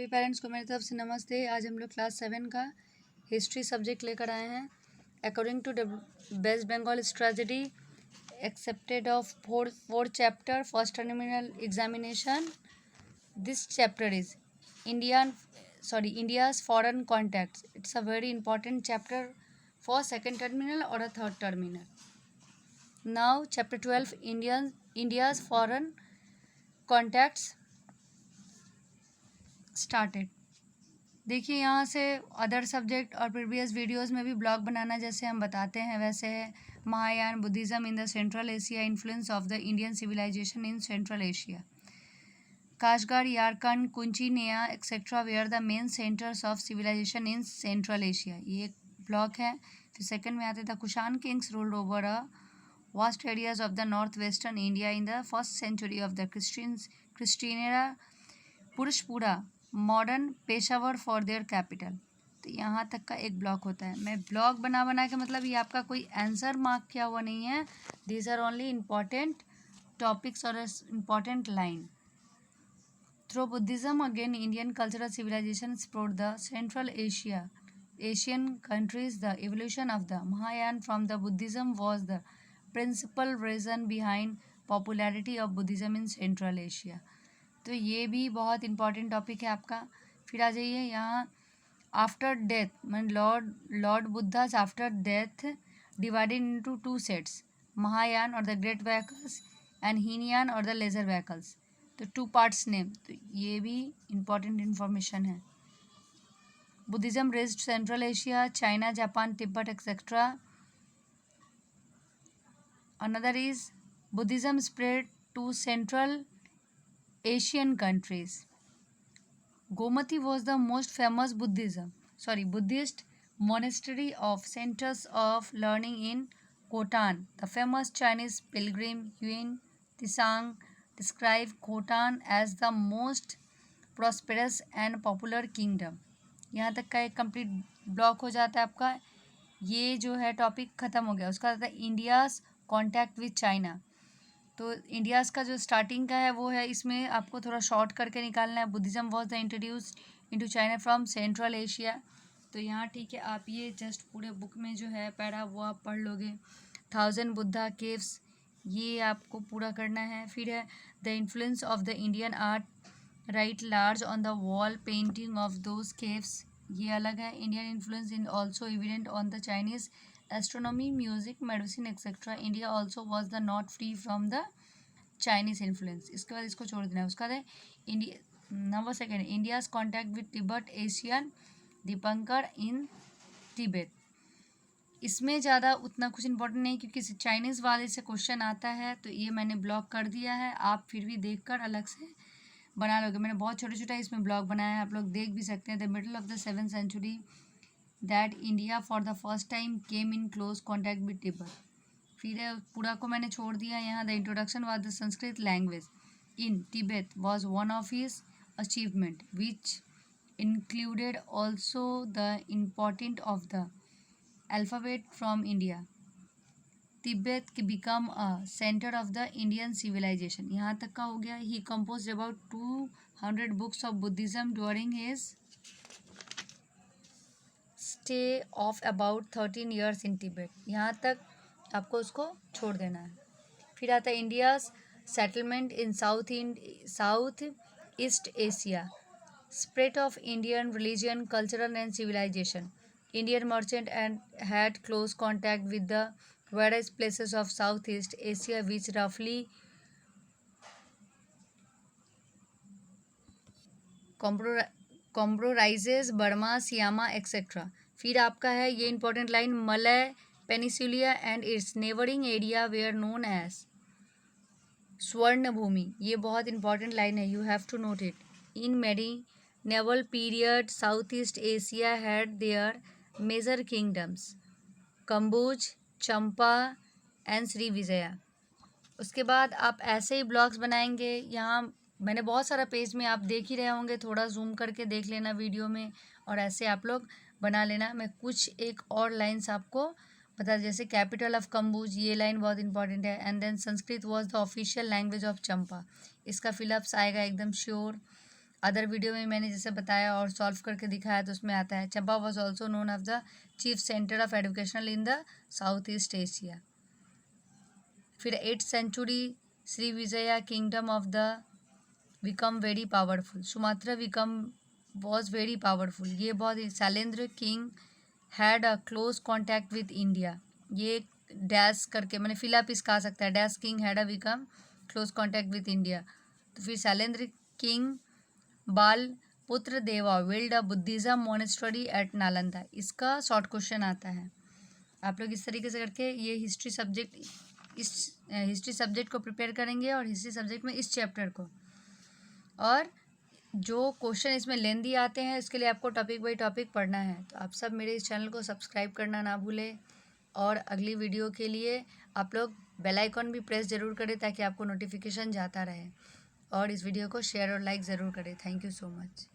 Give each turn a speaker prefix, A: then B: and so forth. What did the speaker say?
A: सभी पेरेंट्स को मेरी तरफ से नमस्ते। आज हम लोग क्लास 7 का हिस्ट्री सब्जेक्ट लेकर आए हैं। According to the West Bengal tragedy excepted of four chapter first terminal examination. This chapter is India's foreign contacts. It's a very important chapter for second terminal और a third terminal. Now chapter 12 India's foreign contacts started. देखिए यहाँ से other subject और previous videos में भी blog बनाना जैसे हम बताते हैं वैसे है। Mahayana Buddhism in the central Asia, influence of the Indian civilisation in central Asia. Kashgar, Yarkand, Kuchi, Niya etcetera were the main centres of civilisation in central Asia. ये एक ब्लॉक है। फिर सेकंड में आते the Kushan kings ruled over a vast areas of the north western India in the first century of the Christian Purushapura modern Peshawar for their capital. तो यहाँ तक का एक ब्लॉक होता है। मैं ब्लॉक बना के मतलब ये आपका कोई आंसर मार्क किया हुआ नहीं है। These are only important topics और important line. Through Buddhism again Indian cultural civilisation explored the central Asian countries. The evolution of the Mahayana from the Buddhism was the principal reason behind popularity of Buddhism in Central Asia. तो ये भी बहुत important topic है आपका। फिर आ जाइए यहाँ after death mean lord Buddha's after death divided into two sets, Mahayana और the great vehicles and Hinayana और द लेजर व्हीकल्स। तो टू पार्ट्स नेम, तो ये भी इंपॉर्टेंट इन्फॉर्मेशन है। Buddhism raised central Asia, China, Japan, Tibet etcetera. Another is Buddhism spread to central Asian countries. Gomati was the most famous Buddhist monastery of centers of learning in Khotan. The famous Chinese pilgrim Yuan Tisang described Khotan as the most prosperous and popular kingdom. यहाँ तक का एक complete block हो जाता है आपका। ये जो है टॉपिक ख़त्म हो गया। उसका आता है इंडियाज़ कॉन्टैक्ट विथ चाइना। तो इंडियाज़ का जो स्टार्टिंग का है वो है, इसमें आपको थोड़ा शॉर्ट करके निकालना है। Buddhism was the introduced into China from central Asia. तो यहाँ ठीक है, आप ये जस्ट पूरे बुक में जो है पैरा वो आप पढ़ लोगे। 1000 बुद्धा केव्स, ये आपको पूरा करना है। फिर है the influence of the Indian art right large on the wall painting of those caves, ये अलग है। Indian influence in also evident on the Chinese astronomy, music, medicine etc. India also was the not free from the Chinese influence. इसके बाद इसको छोड़ देना है। उसका है India number second India's contact with Tibet एशियन दीपंकर इन तिब्बत। इसमें ज़्यादा उतना कुछ इंपॉर्टेंट नहीं क्योंकि चाइनीज़ वाले से क्वेश्चन आता है, तो ये मैंने ब्लॉक कर दिया है। आप फिर भी देख कर अलग से बना लोगे। मैंने बहुत छोटा छोटा इसमें ब्लॉक बनाया है, आप लोग देख भी सकते हैं। The middle of the 7th century that India for the first time came in close contact with Tibet. फिर पूरा को मैंने छोड़ दिया यहाँ। The introduction was the Sanskrit language in Tibet was one of his achievement which included also the important of the alphabet from India. Tibet become a center of the Indian civilization. यहाँ तक का हो गया। He composed about 200 books of Buddhism during his stay of about 13 years इन तिब्बत। यहाँ तक आपको उसको छोड़ देना है। फिर आता है India's settlement in south east Asia, spread of Indian religion cultural and civilisation. Indian merchant and had close contact with the various places of south east Asia which रफली कॉम्प्रोराइजेज बर्मा, सियामा एक्सेट्रा। फिर आपका है ये important line, Malay peninsula and its neighbouring area were known as Swarna Bhumi. ये बहुत important line है, you have to note it. In medieval period south east Asia had their major kingdoms Kamboj, Champa and Srivijaya. उसके बाद आप ऐसे ही ब्लॉग्स बनाएंगे। यहाँ मैंने बहुत सारा पेज में आप देख ही रहे होंगे, थोड़ा जूम करके देख लेना वीडियो में और ऐसे आप लोग बना लेना। मैं कुछ एक और लाइन्स आपको बता, जैसे कैपिटल ऑफ कंबूज, ये लाइन बहुत इंपॉर्टेंट है। And then Sanskrit was the official language of Champa, इसका फिलअप्स आएगा एकदम श्योर। अदर वीडियो में मैंने जैसे बताया और सॉल्व करके दिखाया तो उसमें आता है Champa was also known of the chief centre of educational in the south east Asia. फिर 8th century Shri Vijaya kingdom of the become very powerful, Sumatra become was very powerful, ये बहुत Shailendra king had a close contact with India, ये dash करके मैंने fill up इसका आ सकता है, dash king had a become close contact with India. तो फिर शैलेंद्र किंग बाल पुत्र देवा build a Buddhism monastery at Nalanda, इसका शॉर्ट क्वेश्चन आता है। आप लोग इस तरीके से करके ये हिस्ट्री सब्जेक्ट को प्रिपेयर करेंगे और हिस्ट्री सब्जेक्ट में इस चैप्टर को, और जो क्वेश्चन इसमें लेंदी आते हैं इसके लिए आपको टॉपिक बाई टॉपिक पढ़ना है। तो आप सब मेरे इस चैनल को सब्सक्राइब करना ना भूलें, और अगली वीडियो के लिए आप लोग बेल आइकॉन भी प्रेस ज़रूर करें ताकि आपको नोटिफिकेशन जाता रहे, और इस वीडियो को शेयर और लाइक ज़रूर करें। Thank you so much.